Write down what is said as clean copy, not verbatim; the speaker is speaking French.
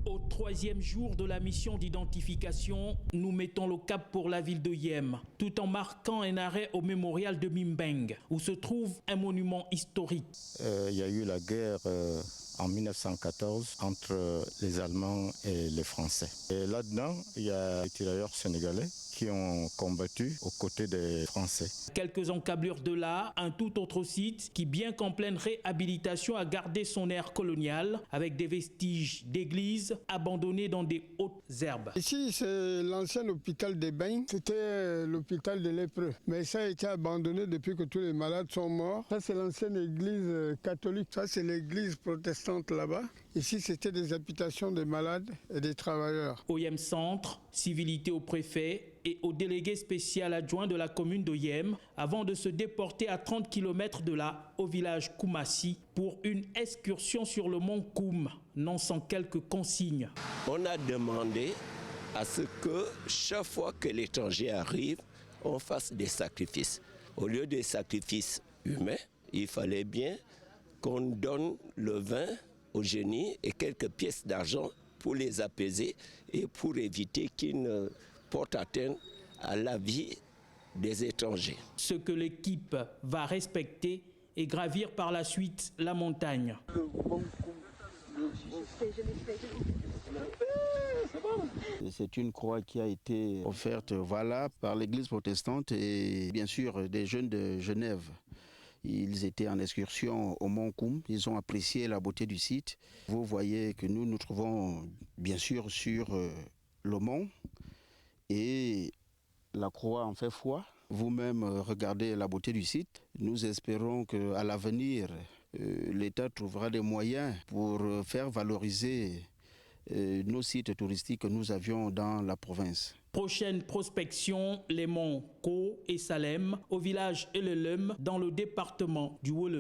Au troisième jour de la mission d'identification, nous mettons le cap pour la ville de Yem, tout en marquant un arrêt au mémorial de Mimbeng, où se trouve un monument historique. Il y a eu la guerre en 1914 entre les Allemands et les Français. Et là-dedans, il y a des tirailleurs sénégalais qui ont combattu aux côtés des Français. Quelques encablures de là, un tout autre site qui, bien qu'en pleine réhabilitation, a gardé son air colonial avec des vestiges d'églises abandonnées dans des hautes herbes. Ici, c'est l'ancien hôpital des Bains. C'était l'hôpital des lépreux. Mais ça a été abandonné depuis que tous les malades sont morts. Ça, c'est l'ancienne église catholique. Ça, c'est l'église protestante là-bas. Ici, c'était des habitations des malades et des travailleurs. Au Yem Centre, civilité au préfet et au délégué spécial adjoint de la commune de Yem, avant de se déporter à 30 km de là, au village Koumassi, pour une excursion sur le mont Koum, non sans quelques consignes. On a demandé à ce que chaque fois que l'étranger arrive, on fasse des sacrifices. Au lieu des sacrifices humains, il fallait bien qu'on donne le vin aux génies et quelques pièces d'argent pour les apaiser et pour éviter qu'ils ne portent atteinte à la vie des étrangers. Ce que l'équipe va respecter et gravir par la suite la montagne. C'est une croix qui a été offerte par l'église protestante et bien sûr des jeunes de Genève. Ils étaient en excursion au Mont Koum, ils ont apprécié la beauté du site. Vous voyez que nous nous trouvons bien sûr sur le mont et la croix en fait foi. Vous-même regardez la beauté du site. Nous espérons qu'à l'avenir, l'État trouvera des moyens pour faire valoriser nos sites touristiques que nous avions dans la province. Prochaine prospection, les monts Ko et Salem, au village Elelem, dans le département du Wolé.